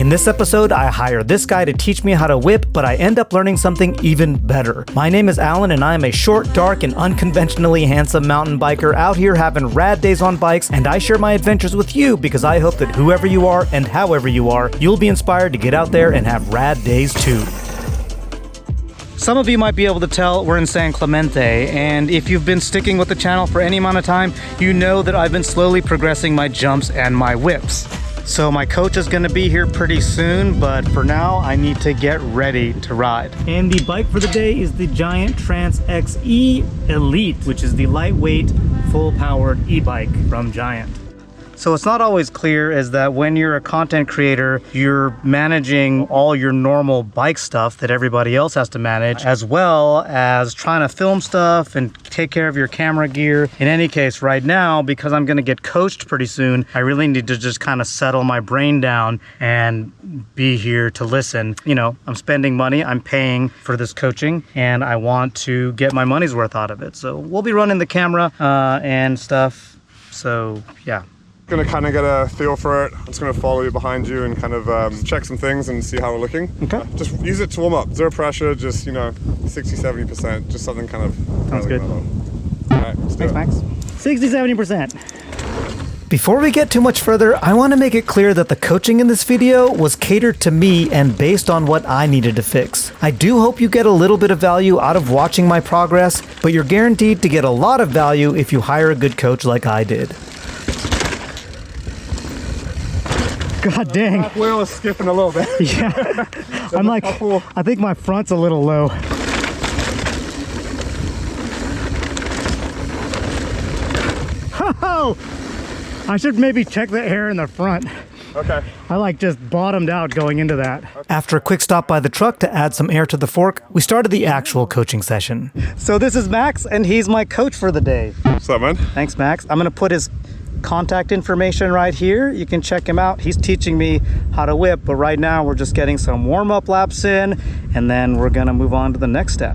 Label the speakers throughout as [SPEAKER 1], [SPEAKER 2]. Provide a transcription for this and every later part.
[SPEAKER 1] In this episode, I hire this guy to teach me how to whip, but I end up learning something even better. My name is Alan, and I am a short, dark, and unconventionally handsome mountain biker out here having rad days on bikes, and I share my adventures with you because I hope that whoever you are and however you are, you'll be inspired to get out there and have rad days too. Some of you might be able to tell we're in San Clemente, and if you've been sticking with the channel for any amount of time, you know that I've been slowly progressing my jumps and my whips. So my coach is gonna be here pretty soon, but for now, I need to get ready to ride. And the bike for the day is the Giant Trance XE Elite, which is the lightweight, full-powered e-bike from Giant. So it's not always clear is that when you're a content creator, you're managing all your normal bike stuff that everybody else has to manage, as well as trying to film stuff and take care of your camera gear. In any case, right now, because I'm gonna get coached pretty soon, I really need to just kind of settle my brain down and be here to listen. You know, I'm spending money, I'm paying for this coaching, and I want to get my money's worth out of it. So we'll be running the camera and stuff, so yeah.
[SPEAKER 2] Gonna kind of get a feel for it. I'm just gonna follow you behind you and kind of check some things and see how we're looking. Okay. Just use it to warm up. Zero pressure, just, you know, 60-70%, just something kind of.
[SPEAKER 1] Sounds good.
[SPEAKER 2] All right, let's do it.
[SPEAKER 1] Thanks, Max. 60-70%. Before we get too much further, I want to make it clear that the coaching in this video was catered to me and based on what I needed to fix. I do hope you get a little bit of value out of watching my progress, but you're guaranteed to get a lot of value if you hire a good coach like I did. God dang.
[SPEAKER 2] That wheel is skipping a little bit.
[SPEAKER 1] Yeah. I'm like, I think my front's a little low. Oh! I should maybe check the air in the front.
[SPEAKER 2] Okay.
[SPEAKER 1] I like just bottomed out going into that. After a quick stop by the truck to add some air to the fork, we started the actual coaching session. So this is Max, and he's my coach for the day.
[SPEAKER 2] What's up, man?
[SPEAKER 1] Thanks, Max. I'm gonna put his contact information right here. You can check him out. He's teaching me how to whip, but right now we're just getting some warm-up laps in, and then we're gonna move on to the next step.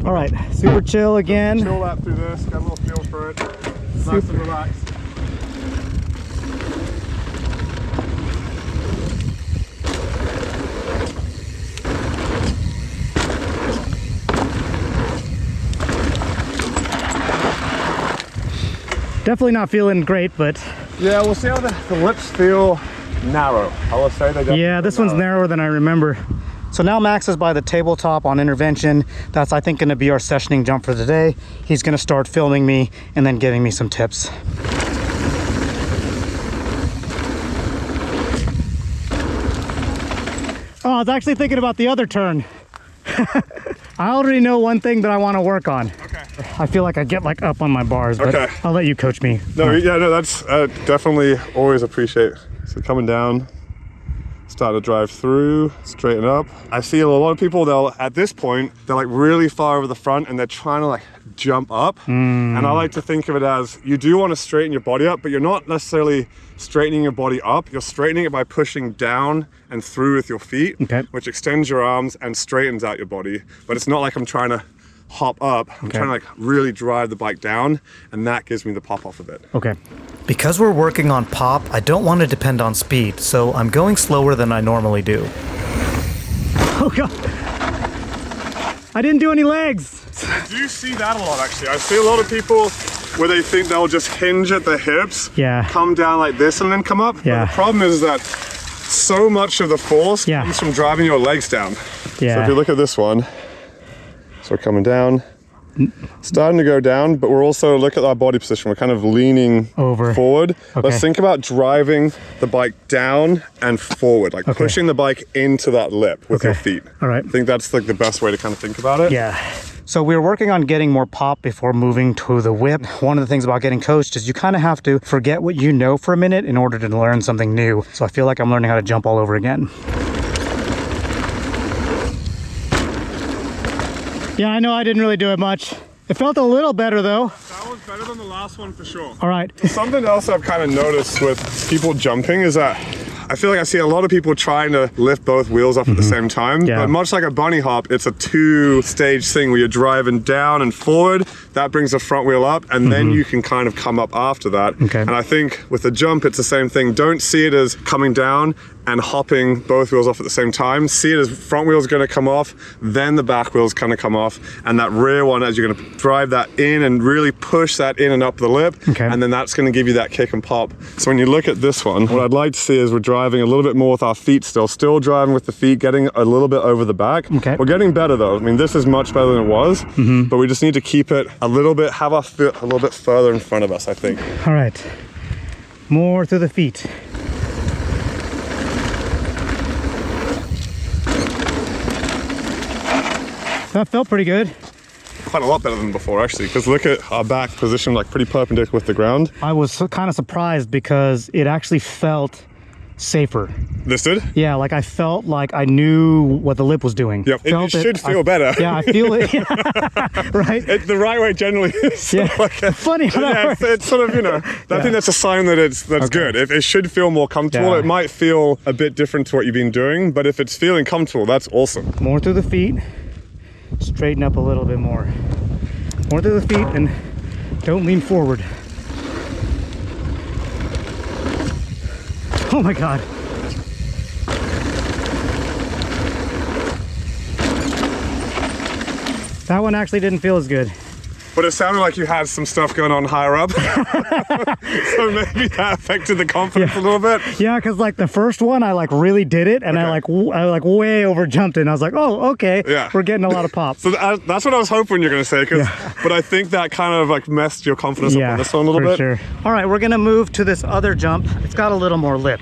[SPEAKER 1] All right, super chill again.
[SPEAKER 2] Chill lap through this, got a little feel for it. Nice and relaxed.
[SPEAKER 1] Definitely not feeling great, but
[SPEAKER 2] yeah, we'll see how the lips feel narrow. I will say they definitely.
[SPEAKER 1] Yeah, this one's narrower than I remember. So now Max is by the tabletop on intervention. That's, I think, going to be our sessioning jump for the day. He's going to start filming me and then giving me some tips. Oh, I was actually thinking about the other turn. I already know one thing that I want to work on. Okay. I feel like I get like up on my bars, but okay. I'll let you coach me.
[SPEAKER 2] No, yeah, no, that's definitely always appreciate. So coming down, start to drive through, straighten up. I see a lot of people, at this point, they're like really far over the front and they're trying to like jump up. And I like to think of it as, you do want to straighten your body up, but you're not necessarily straightening your body up. You're straightening it by pushing down and through with your feet, okay, which extends your arms and straightens out your body. But it's not like I'm trying to hop up. I'm trying to like really drive the bike down, and that gives me the pop off of it. Okay. Because we're working on pop, I don't want to depend on speed, so I'm going slower than I normally do.
[SPEAKER 1] Oh God. I didn't do any legs.
[SPEAKER 2] I do see that a lot, actually. I see a lot of people where they think they'll just hinge at the hips, come down like this and then come up. Yeah. But the problem is that so much of the force comes from driving your legs down. Yeah. So if you look at this one, so we're coming down, starting to go down, but we're also, look at our body position, we're kind of leaning forward. Okay. Let's think about driving the bike down and forward, like pushing the bike into that lip with your feet. All right. I think that's like the best way to kind of think about it. Yeah. So we were working on getting more pop before moving to the whip. One of the things about getting coached is you kind of have to forget what you know for a minute in order to learn something new. So I feel like I'm learning how to jump all over again. Yeah, I know I didn't really do it much. It felt a little better though. That was better than the last one for sure. All right. Something else I've kind of noticed with people jumping is that I feel like I see a lot of people trying to lift both wheels up at the same time. Yeah. But much like a bunny hop, it's a two-stage thing where you're driving down and forward. That brings the front wheel up, and then you can kind of come up after that. Okay. And I think with the jump, it's the same thing. Don't see it as coming down and hopping both wheels off at the same time. See it as front wheel's gonna come off, then the back wheel's gonna come off, and that rear one as you're gonna drive that in and really push that in and up the lip, and then that's gonna give you that kick and pop. So when you look at this one, what I'd like to see is we're driving a little bit more with our feet still driving with the feet, getting a little bit over the back. We're getting better though. I mean, this is much better than it was, but we just need to keep it a little bit, have our foot a little bit further in front of us, I think.
[SPEAKER 1] All right, more through the feet. That felt pretty good.
[SPEAKER 2] Quite a lot better than before actually, because look at our back position, like pretty perpendicular with the ground.
[SPEAKER 1] I was kind of surprised because it actually felt safer.
[SPEAKER 2] This did?
[SPEAKER 1] Yeah, like I felt like I knew what the lip was doing.
[SPEAKER 2] Yep, it should feel better.
[SPEAKER 1] Yeah, I feel it. Right?
[SPEAKER 2] The right way generally is.
[SPEAKER 1] Yeah, funny how that works.
[SPEAKER 2] It's sort of, you know, I think that's a sign that that's good. It should feel more comfortable. It might feel a bit different to what you've been doing, but if it's feeling comfortable, that's awesome.
[SPEAKER 1] More through the feet. Straighten up a little bit more. More through the feet and don't lean forward. Oh my God. That one actually didn't feel as good.
[SPEAKER 2] But it sounded like you had some stuff going on higher up. So maybe that affected the confidence a little bit.
[SPEAKER 1] Yeah, because like the first one, I like really did it, and I way over jumped it, and I was like, oh, okay, we're getting a lot of pop.
[SPEAKER 2] So that's what I was hoping you're going to say, but I think that kind of like messed your confidence up on this one a little bit.
[SPEAKER 1] Sure. All right, we're going to move to this other jump. It's got a little more lip,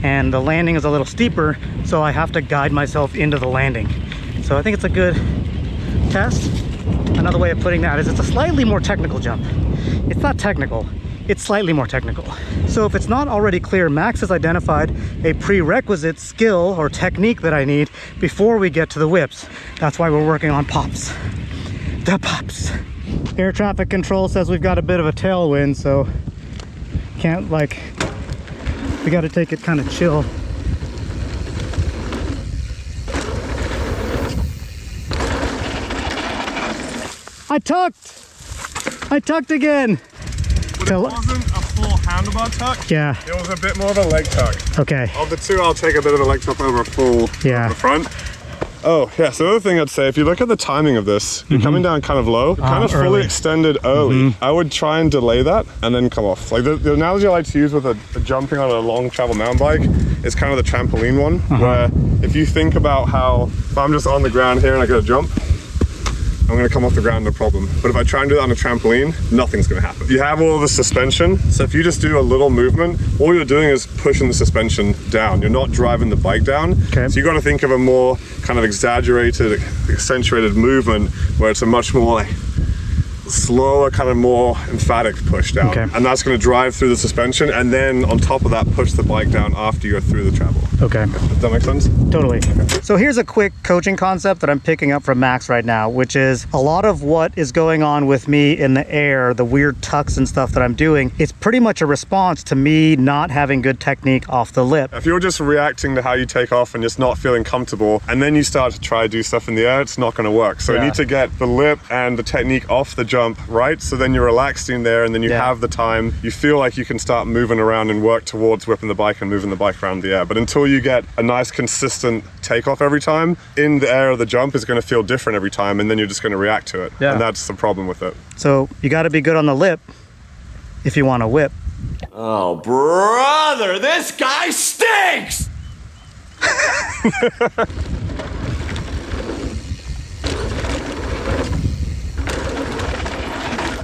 [SPEAKER 1] and the landing is a little steeper, so I have to guide myself into the landing. So I think it's a good test. Another way of putting that is it's a slightly more technical jump. It's not technical, it's slightly more technical. So if it's not already clear, Max has identified a prerequisite skill or technique that I need before we get to the whips. That's why we're working on pops. The pops. Air traffic control says we've got a bit of a tailwind, so can't we got to take it kind of chill. I tucked again.
[SPEAKER 2] But it wasn't a full handlebar tuck.
[SPEAKER 1] Yeah.
[SPEAKER 2] It was a bit more of a leg tuck.
[SPEAKER 1] Okay.
[SPEAKER 2] Of the two, I'll take a bit of a leg tuck over a full over the front. Oh, yeah, so the other thing I'd say, if you look at the timing of this, you're coming down kind of low, kind of fully extended early. I would try and delay that and then come off. Like the analogy I like to use with a jumping on a long travel mountain bike is kind of the trampoline one, where if you think about how, if I'm just on the ground here and I go to jump, I'm gonna come off the ground, no problem. But if I try and do that on a trampoline, nothing's gonna happen. You have all of the suspension, so if you just do a little movement, all you're doing is pushing the suspension down. You're not driving the bike down. So you gotta think of a more kind of exaggerated, accentuated movement where it's a much more like slower, kind of more emphatic push down. And that's gonna drive through the suspension, and then on top of that, push the bike down after you go through the travel. Does that make sense?
[SPEAKER 1] Totally. So here's a quick coaching concept that I'm picking up from Max right now, which is a lot of what is going on with me in the air, the weird tucks and stuff that I'm doing, it's pretty much a response to me not having good technique off the lip.
[SPEAKER 2] If you're just reacting to how you take off and just not feeling comfortable, and then you start to try to do stuff in the air, it's not gonna work. So you need to get the lip and the technique off the jump right, so then you're relaxed in there, and then you have the time, you feel like you can start moving around and work towards whipping the bike and moving the bike around the air. But until you get a nice consistent takeoff every time, in the air of the jump is going to feel different every time, and then you're just going to react to it. And that's the problem with it.
[SPEAKER 1] So you got to be good on the lip if you want to whip.
[SPEAKER 3] Oh brother, this guy stinks.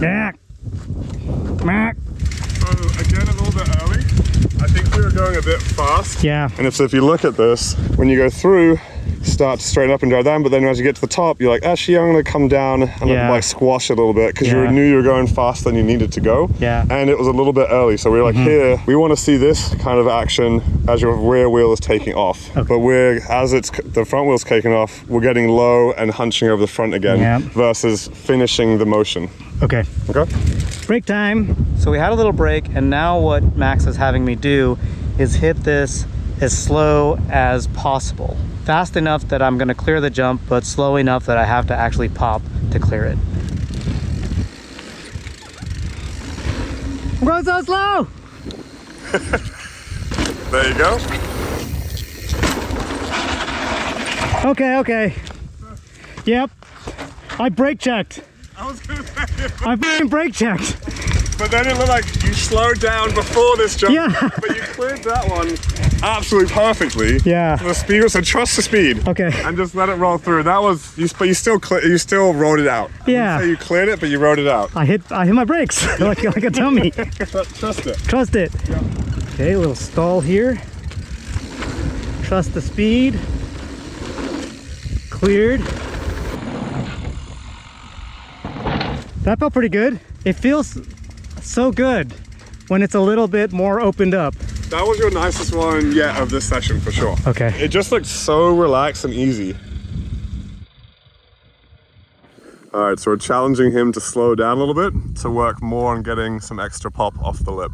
[SPEAKER 1] Mac.
[SPEAKER 2] So again, a little bit early. I think we were going a bit fast. And if you look at this, when you go through, start to straighten up and drive down, but then as you get to the top, you're like, actually, I'm going to come down and let the bike squash a little bit, because you knew you were going faster than you needed to go. And it was a little bit early, so we were like, here, we want to see this kind of action as your rear wheel is taking off. But as the front wheel's taking off, we're getting low and hunching over the front again versus finishing the motion.
[SPEAKER 1] Okay. Break time. So we had a little break, and now what Max is having me do is hit this as slow as possible. Fast enough that I'm gonna clear the jump, but slow enough that I have to actually pop to clear it. I'm going so slow!
[SPEAKER 2] There you go.
[SPEAKER 1] Okay. Yep. I brake checked.
[SPEAKER 2] I was gonna say it.
[SPEAKER 1] I brake checked.
[SPEAKER 2] But then it looked like you slowed down before this jump.
[SPEAKER 1] Yeah.
[SPEAKER 2] But you cleared that one absolutely perfectly.
[SPEAKER 1] Yeah.
[SPEAKER 2] The speed was, so trust the speed.
[SPEAKER 1] Okay.
[SPEAKER 2] And just let it roll through. That was, but you still rode it out.
[SPEAKER 1] Yeah.
[SPEAKER 2] So you cleared it, but you rode it out.
[SPEAKER 1] I hit my brakes like a dummy.
[SPEAKER 2] Trust it.
[SPEAKER 1] Trust it. Yeah. Okay, a little stall here. Trust the speed. Cleared. That felt pretty good. It feels so good when it's a little bit more opened up.
[SPEAKER 2] That was your nicest one yet of this session for sure.
[SPEAKER 1] Okay.
[SPEAKER 2] It just looked so relaxed and easy. All right, so we're challenging him to slow down a little bit to work more on getting some extra pop off the lip.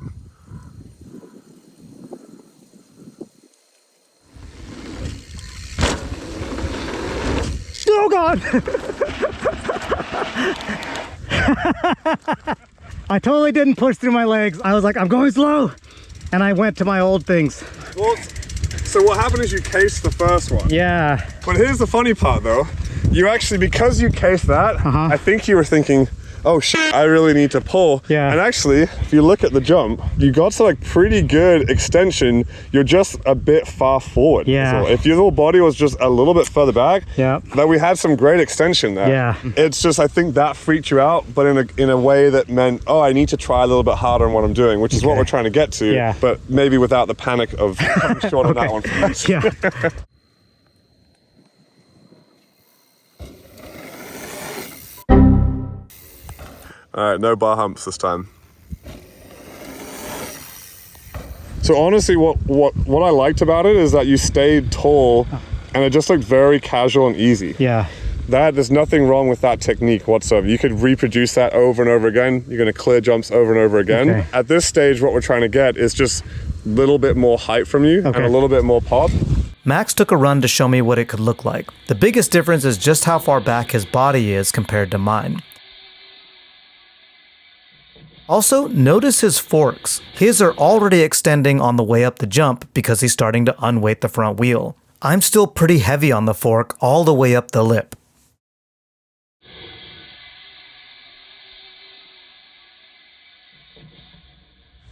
[SPEAKER 1] Oh God! I totally didn't push through my legs. I was like, I'm going slow. And I went to my old things.
[SPEAKER 2] Well, so what happened is you cased the first one.
[SPEAKER 1] Yeah.
[SPEAKER 2] But here's the funny part though. You actually, because you cased that, I think you were thinking, oh shit, I really need to pull.
[SPEAKER 1] Yeah.
[SPEAKER 2] And actually, if you look at the jump, you got to like pretty good extension. You're just a bit far forward.
[SPEAKER 1] Yeah.
[SPEAKER 2] So if your little body was just a little bit further back,
[SPEAKER 1] yeah,
[SPEAKER 2] that we had some great extension there.
[SPEAKER 1] Yeah.
[SPEAKER 2] It's just, I think that freaked you out, but in a way that meant, oh, I need to try a little bit harder on what I'm doing, which is what we're trying to get to.
[SPEAKER 1] Yeah.
[SPEAKER 2] But maybe without the panic of coming short on that one first.
[SPEAKER 1] Yeah.
[SPEAKER 2] All right, no bar humps this time. So honestly, what I liked about it is that you stayed tall and it just looked very casual and easy.
[SPEAKER 1] Yeah.
[SPEAKER 2] There's nothing wrong with that technique whatsoever. You could reproduce that over and over again. You're gonna clear jumps over and over again.
[SPEAKER 1] Okay.
[SPEAKER 2] At this stage, what we're trying to get is just a little bit more height from you and a little bit more pop.
[SPEAKER 1] Max took a run to show me what it could look like. The biggest difference is just how far back his body is compared to mine. Also, notice his forks. His are already extending on the way up the jump because he's starting to unweight the front wheel. I'm still pretty heavy on the fork all the way up the lip.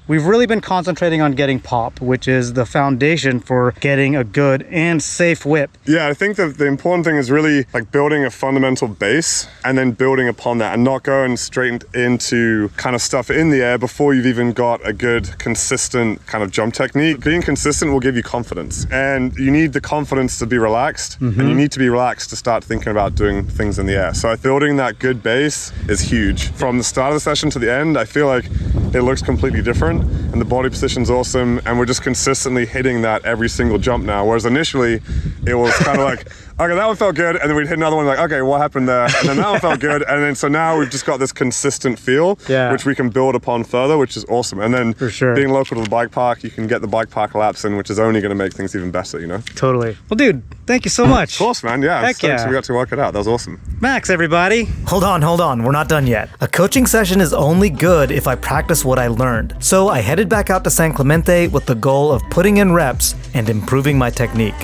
[SPEAKER 1] We've really been concentrating on getting pop, which is the foundation for getting a good and safe whip.
[SPEAKER 2] Yeah, I think that the important thing is really like building a fundamental base and then building upon that and not going straight into kind of stuff in the air before you've even got a good, consistent kind of jump technique. Being consistent will give you confidence, and you need the confidence to be relaxed, and you need to be relaxed to start thinking about doing things in the air. So building that good base is huge. From the start of the session to the end, I feel like it looks completely different. And the body position's awesome, and we're just consistently hitting that every single jump now, whereas initially it was kind of like, okay, that one felt good, and then we'd hit another one like, okay, what happened there? And then that one felt good, and then so now we've just got this consistent feel, which we can build upon further, which is awesome. And then being local to the bike park, you can get the bike park laps in, which is only going to make things even better, you know?
[SPEAKER 1] Totally. Well, dude, thank you so much.
[SPEAKER 2] Of course, man, yeah.
[SPEAKER 1] Heck yeah.
[SPEAKER 2] We got to work it out. That was awesome.
[SPEAKER 1] Max, everybody. Hold on, we're not done yet. A coaching session is only good if I practice what I learned. So I headed back out to San Clemente with the goal of putting in reps and improving my technique.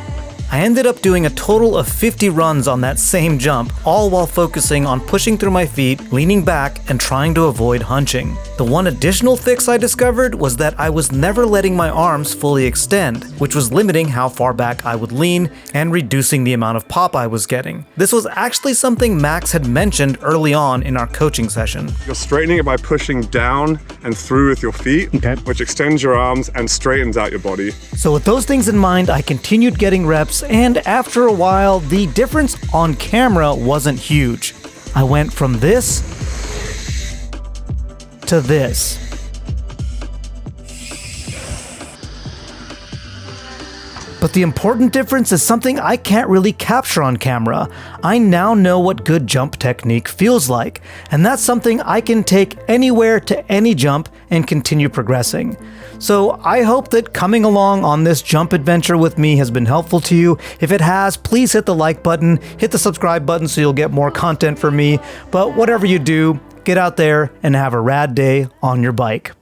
[SPEAKER 1] I ended up doing a total of 50 runs on that same jump, all while focusing on pushing through my feet, leaning back, and trying to avoid hunching. The one additional fix I discovered was that I was never letting my arms fully extend, which was limiting how far back I would lean and reducing the amount of pop I was getting. This was actually something Max had mentioned early on in our coaching session.
[SPEAKER 2] You're straightening it by pushing down and through with your feet, which extends your arms and straightens out your body.
[SPEAKER 1] So with those things in mind, I continued getting reps, and after a while, the difference on camera wasn't huge. I went from this to this. But the important difference is something I can't really capture on camera. I now know what good jump technique feels like, and that's something I can take anywhere to any jump and continue progressing. So I hope that coming along on this jump adventure with me has been helpful to you. If it has, please hit the like button, hit the subscribe button so you'll get more content from me. But whatever you do, get out there and have a rad day on your bike.